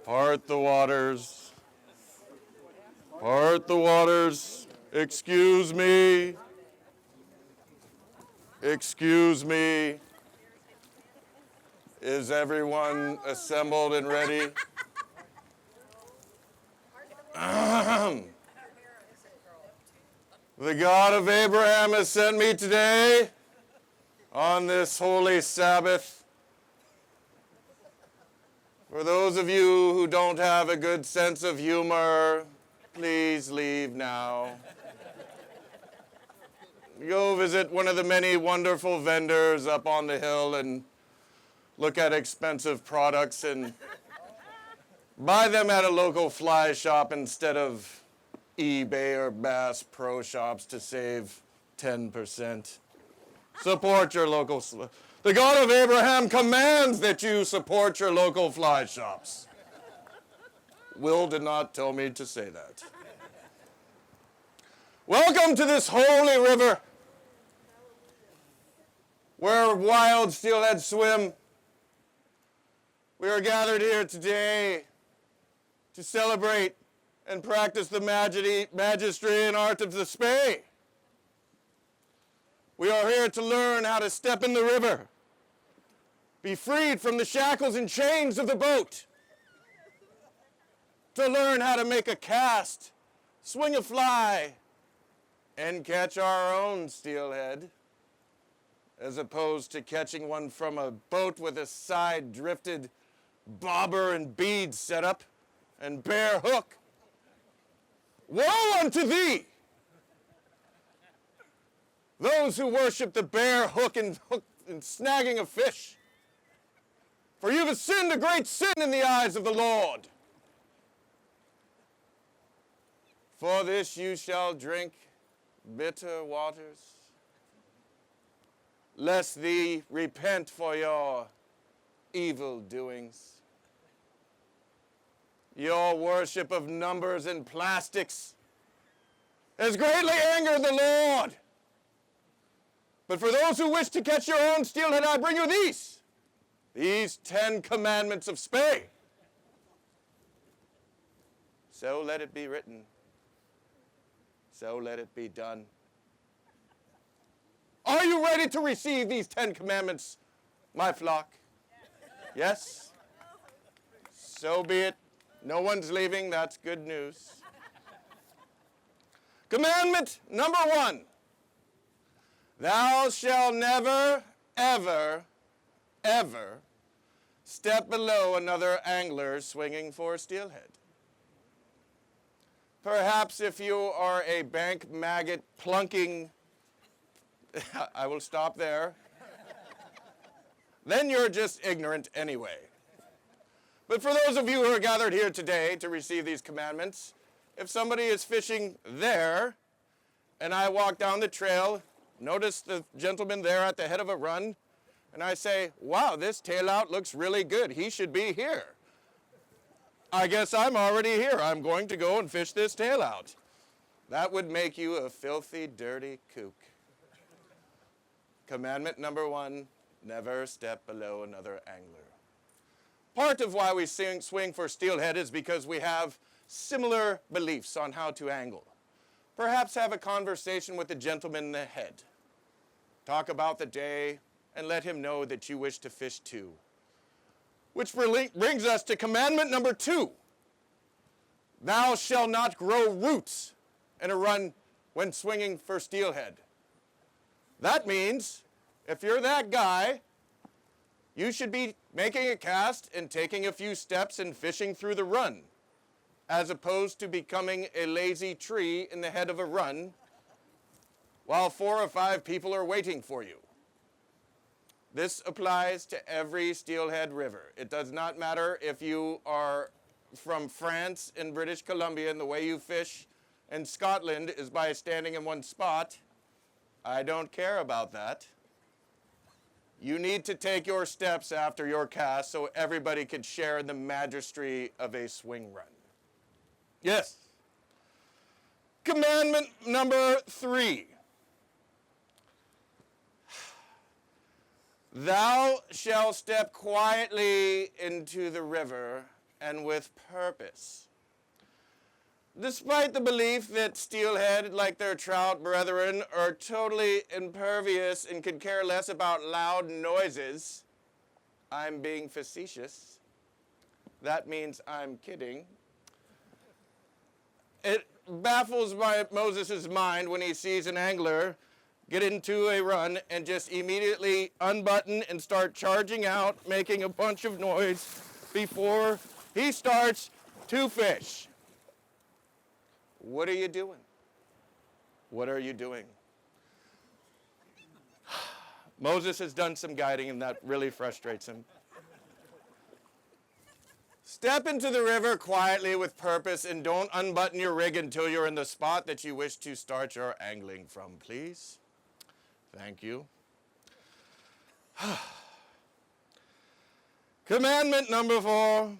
Part the waters. Part the waters. Excuse me. Excuse me. Is everyone assembled and ready? The God of Abraham has sent me today on this holy Sabbath. For those of you who don't have a good sense of humor, please leave now. Go visit one of the many wonderful vendors up on the hill and look at expensive products and buy them at a local fly shop instead of eBay or Bass Pro Shops to save 10%. Support your local. The God of Abraham commands that you support your local fly shops. Will did not tell me to say that. Welcome to this holy river where wild steelhead swim. We are gathered here today to celebrate and practice the majesty and art of the Spey. We are here to learn how to step in the river, be freed from the shackles and chains of the boat, to learn how to make a cast, swing a fly, and catch our own steelhead, as opposed to catching one from a boat with a side-drifted bobber and bead setup and bare hook. Woe unto thee! Those who worship the bare hook and snagging a fish. For you have sinned a great sin in the eyes of the Lord. For this you shall drink bitter waters, lest thee repent for your evil doings. Your worship of numbers and plastics has greatly angered the Lord. But for those who wish to catch your own steelhead, I bring you these 10 commandments of Spey. So let it be written. So let it be done. Are you ready to receive these 10 commandments, my flock? Yes? So be it. No one's leaving. That's good news. Commandment number 1. Thou shalt never, ever, ever step below another angler swinging for steelhead. Perhaps if you are a bank maggot plunking, I will stop there, then you're just ignorant anyway. But for those of you who are gathered here today to receive these commandments, if somebody is fishing there and I walk down the trail, notice the gentleman there at the head of a run, and I say, wow, this tail out looks really good. He should be here. I guess I'm already here. I'm going to go and fish this tail out. That would make you a filthy, dirty kook. Commandment number 1, never step below another angler. Part of why we swing for steelhead is because we have similar beliefs on how to angle. Perhaps have a conversation with the gentleman in the head. Talk about the day and let him know that you wish to fish too. Which brings us to commandment number 2. Thou shalt not grow roots in a run when swinging for steelhead. That means if you're that guy, you should be making a cast and taking a few steps and fishing through the run, as opposed to becoming a lazy tree in the head of a run while 4 or 5 people are waiting for you. This applies to every steelhead river. It does not matter if you are from France and British Columbia and the way you fish in Scotland is by standing in one spot. I don't care about that. You need to take your steps after your cast so everybody can share in the majesty of a swing run. Yes. Commandment number 3. Thou shalt step quietly into the river and with purpose. Despite the belief that steelhead, like their trout brethren, are totally impervious and could care less about loud noises, I'm being facetious. That means I'm kidding. It baffles Moses' mind when he sees an angler get into a run and just immediately unbutton and start charging out, making a bunch of noise before he starts to fish. What are you doing? What are you doing? Moses has done some guiding, and that really frustrates him. Step into the river quietly with purpose, and don't unbutton your rig until you're in the spot that you wish to start your angling from, please. Thank you. Commandment number 4.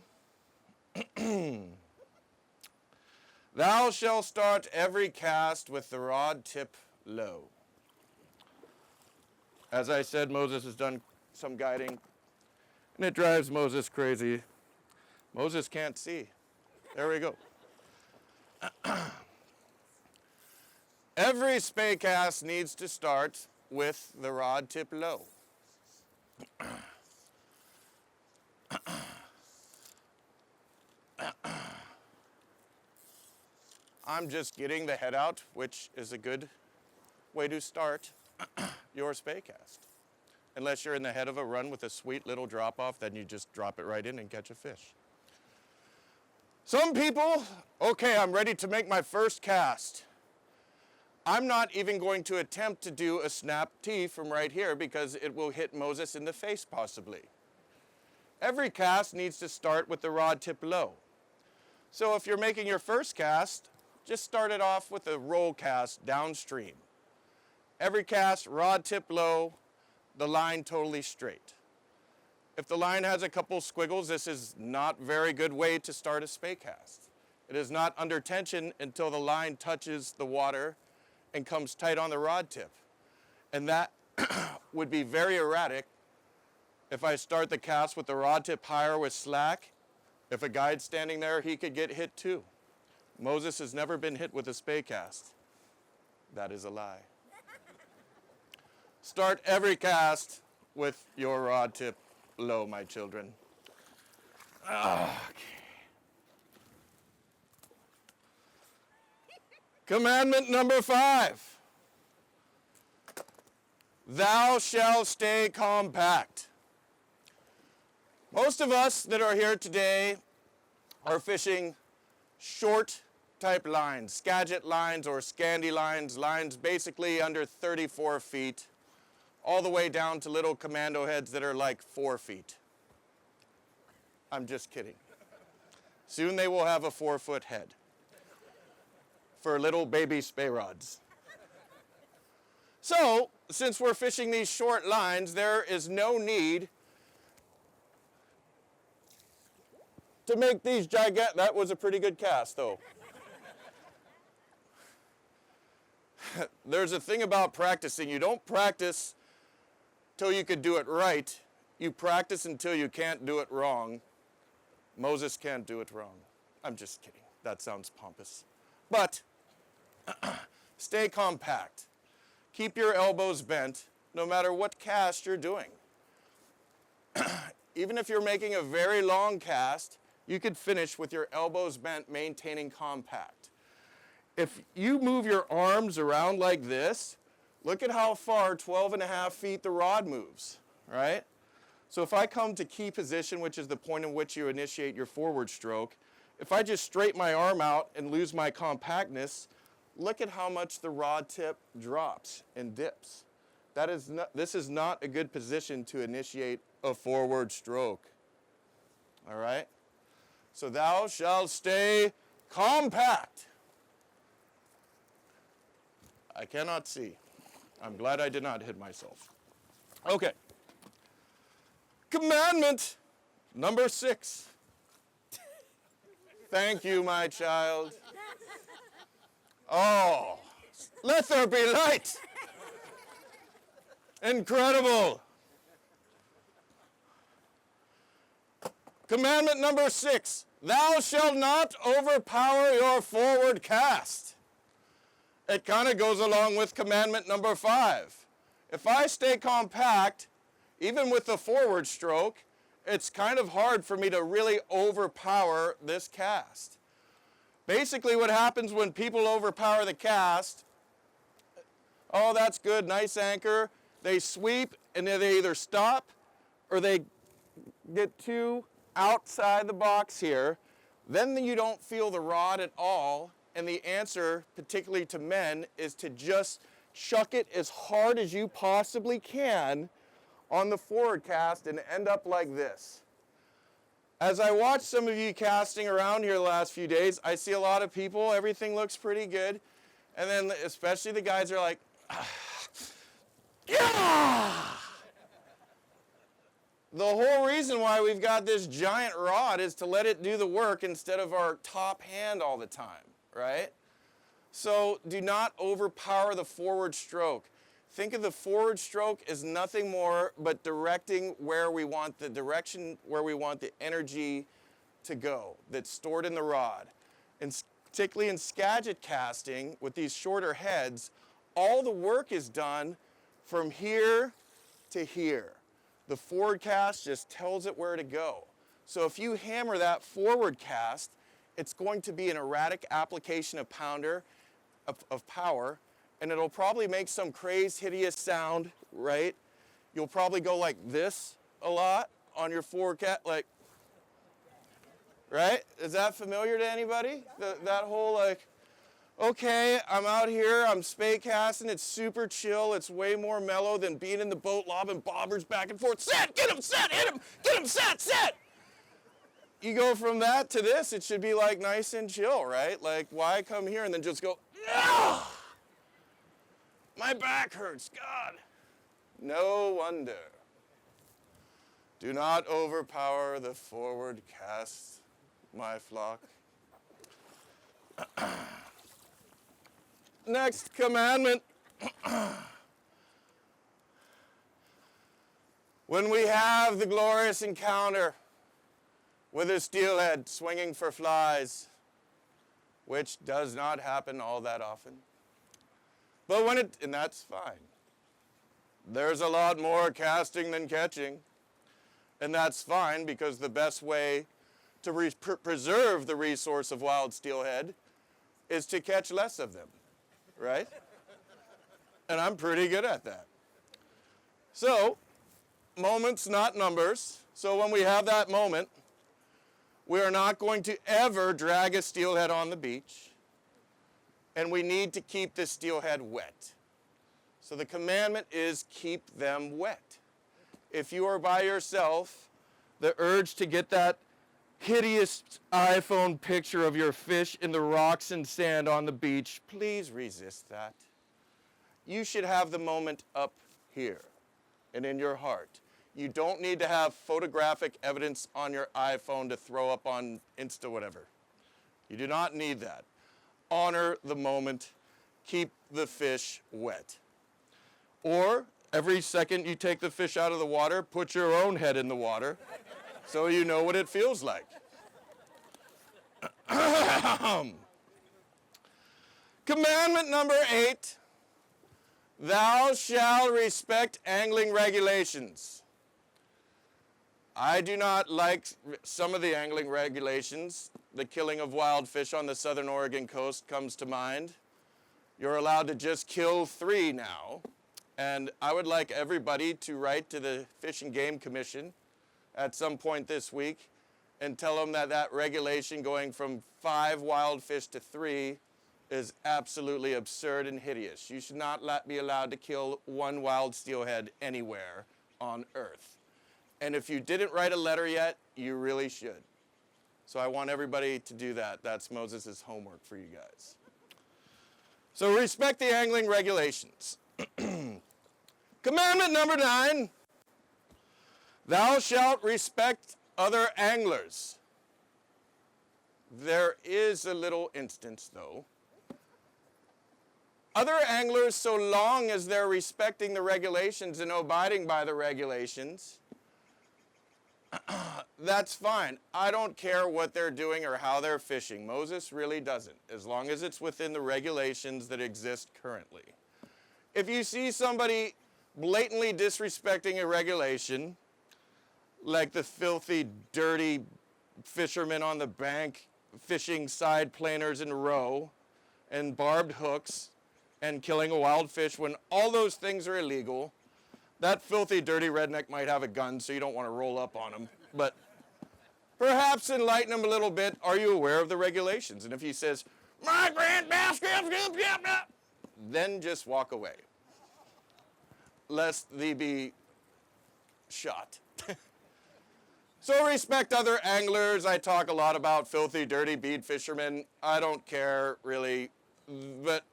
Thou shalt start every cast with the rod tip low. As I said, Moses has done some guiding, and it drives Moses crazy. Moses can't see. There we go. Every spey cast needs to start with the rod tip low. I'm just getting the head out, which is a good way to start your spey cast. Unless you're in the head of a run with a sweet little drop-off, then you just drop it right in and catch a fish. Some people, okay, I'm ready to make my first cast. I'm not even going to attempt to do a snap tee from right here because it will hit Moses in the face possibly. Every cast needs to start with the rod tip low. So if you're making your first cast, just start it off with a roll cast downstream. Every cast, rod tip low, the line totally straight. If the line has a couple squiggles, this is not a very good way to start a spey cast. It is not under tension until the line touches the water and comes tight on the rod tip. And that would be very erratic if I start the cast with the rod tip higher with slack. If a guide's standing there, he could get hit too. Moses has never been hit with a spey cast. That is a lie. Start every cast with your rod tip low, my children. Okay. Commandment number 5. Thou shalt stay compact. Most of us that are here today are fishing short type lines, Skagit lines or Scandi lines, lines basically under 34 feet, all the way down to little commando heads that are like 4 feet. I'm just kidding. Soon they will have a 4-foot head for little baby spey rods. So, since we're fishing these short lines, there is no need to make these gigantic. That was a pretty good cast, though. There's a thing about practicing. You don't practice till you can do it right. You practice until you can't do it wrong. Moses can't do it wrong. I'm just kidding. That sounds pompous. But stay compact. Keep your elbows bent no matter what cast you're doing. Even if you're making a very long cast, you could finish with your elbows bent, maintaining compact. If you move your arms around like this, look at how far 12.5 feet the rod moves, right? So if I come to key position, which is the point in which you initiate your forward stroke, if I just straighten my arm out and lose my compactness, look at how much the rod tip drops and dips. This is not a good position to initiate a forward stroke. All right? So thou shalt stay compact. I cannot see. I'm glad I did not hit myself. Okay. Commandment number 6. Thank you, my child. Oh, let there be light. Incredible. Commandment number 6. Thou shalt not overpower your forward cast. It kind of goes along with commandment number 5. If I stay compact, even with the forward stroke, it's kind of hard for me to really overpower this cast. Basically what happens when people overpower the cast, oh, that's good, nice anchor. They sweep and they either stop or they get too outside the box here. Then you don't feel the rod at all. And the answer, particularly to men, is to just chuck it as hard as you possibly can on the forward cast and end up like this. As I watch some of you casting around here the last few days, I see a lot of people, everything looks pretty good. And then especially the guys are like, yeah! The whole reason why we've got this giant rod is to let it do the work instead of our top hand all the time, right? So do not overpower the forward stroke. Think of the forward stroke as nothing more but directing where we want the direction, where we want the energy to go that's stored in the rod. And particularly in Skagit casting with these shorter heads, all the work is done from here to here. The forward cast just tells it where to go. So if you hammer that forward cast, it's going to be an erratic application of power, and it'll probably make some crazed, hideous sound, right? You'll probably go like this a lot on your forward cast, like, right? Is that familiar to anybody? That whole like, okay, I'm out here, I'm spey casting, it's super chill, it's way more mellow than being in the boat lobbing bobbers back and forth. Set, get him, set, hit him, get him, set. You go from that to this, it should be like nice and chill, right? Like, why come here and then just go, ah! My back hurts, God. No wonder. Do not overpower the forward cast, my flock. Next commandment. When we have the glorious encounter with a steelhead swinging for flies, which does not happen all that often, but when it, and that's fine. There's a lot more casting than catching, and that's fine because the best way to preserve the resource of wild steelhead is to catch less of them, right? And I'm pretty good at that. So, moments, not numbers. So when we have that moment, we are not going to ever drag a steelhead on the beach, and we need to keep the steelhead wet. So the commandment is keep them wet. If you are by yourself, the urge to get that hideous iPhone picture of your fish in the rocks and sand on the beach, please resist that. You should have the moment up here and in your heart. You don't need to have photographic evidence on your iPhone to throw up on Insta, whatever. You do not need that. Honor the moment. Keep the fish wet. Or every second you take the fish out of the water, put your own head in the water so you know what it feels like. Commandment number 8, thou shalt respect angling regulations. I do not like some of the angling regulations. The killing of wild fish on the southern Oregon coast comes to mind. You're allowed to just kill 3 now. And I would like everybody to write to the Fish and Game Commission at some point this week and tell them that that regulation going from 5 wild fish to 3 is absolutely absurd and hideous. You should not be allowed to kill 1 wild steelhead anywhere on Earth. And if you didn't write a letter yet, you really should. So I want everybody to do that. That's Moses' homework for you guys. So respect the angling regulations. Commandment number 9, thou shalt respect other anglers. There is a little instance, though. Other anglers, so long as they're respecting the regulations and abiding by the regulations, That's fine. I don't care what they're doing or how they're fishing. Moses really doesn't, as long as it's within the regulations that exist currently. If you see somebody blatantly disrespecting a regulation, like the filthy, dirty fishermen on the bank fishing side planers in a row and barbed hooks and killing a wild fish when all those things are illegal, that filthy, dirty redneck might have a gun, so you don't want to roll up on him. But perhaps enlighten him a little bit. Are you aware of the regulations? And if he says, my grand basket, then just walk away, lest thee be shot. So respect other anglers. I talk a lot about filthy, dirty bead fishermen. I don't care, really, but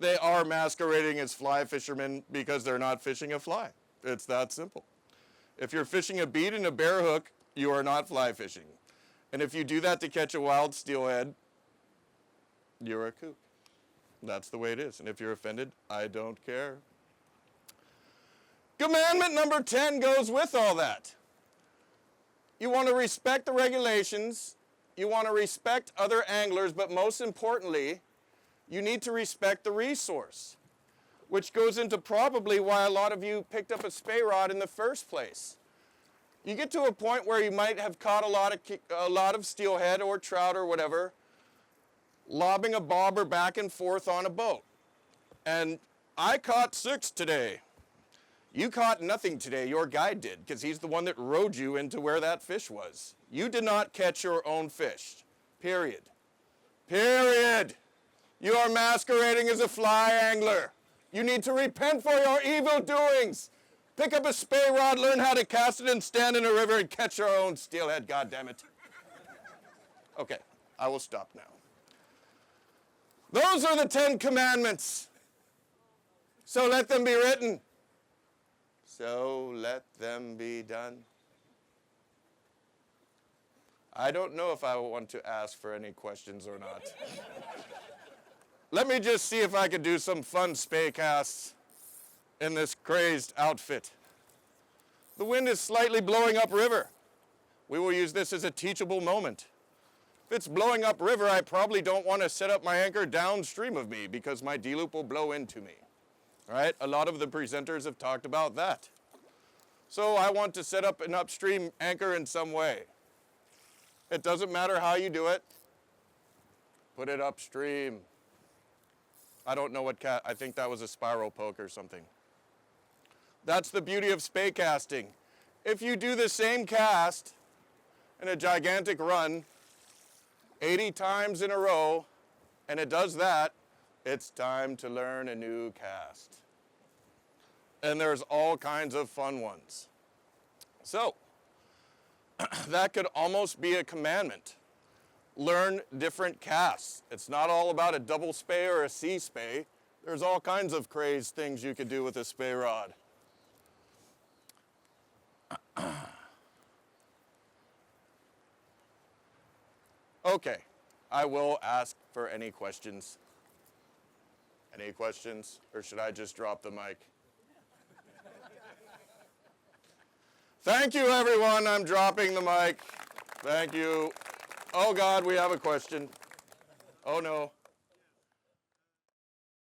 they are masquerading as fly fishermen because they're not fishing a fly. It's that simple. If you're fishing a bead and a bare hook, you are not fly fishing. And if you do that to catch a wild steelhead, you're a kook. That's the way it is. And if you're offended, I don't care. Commandment number 10 goes with all that. You want to respect the regulations. You want to respect other anglers, but most importantly, you need to respect the resource, which goes into probably why a lot of you picked up a Spey rod in the first place. You get to a point where you might have caught a lot of steelhead or trout or whatever, lobbing a bobber back and forth on a boat. And I caught 6 today. You caught nothing today. Your guide did, because he's the one that rowed you into where that fish was. You did not catch your own fish. Period. Period. You are masquerading as a fly angler. You need to repent for your evil doings. Pick up a Spey rod, learn how to cast it, and stand in a river and catch your own steelhead, goddammit. Okay, I will stop now. Those are the 10 commandments. So let them be written. So let them be done. I don't know if I want to ask for any questions or not. Let me just see if I could do some fun Spey casts in this crazed outfit. The wind is slightly blowing upriver. We will use this as a teachable moment. If it's blowing upriver, I probably don't want to set up my anchor downstream of me because my D-loop will blow into me. All right? A lot of the presenters have talked about that. So I want to set up an upstream anchor in some way. It doesn't matter how you do it. Put it upstream. I don't know what I think that was a spiral poke or something. That's the beauty of Spey casting. If you do the same cast in a gigantic run 80 times in a row, and it does that, it's time to learn a new cast. And there's all kinds of fun ones. So, that could almost be a commandment. Learn different casts. It's not all about a double Spey or a C Spey. There's all kinds of crazed things you could do with a Spey rod. Okay, I will ask for any questions. Any questions? Or should I just drop the mic? Thank you, everyone. I'm dropping the mic. Thank you. Oh, God, we have a question. Oh, no.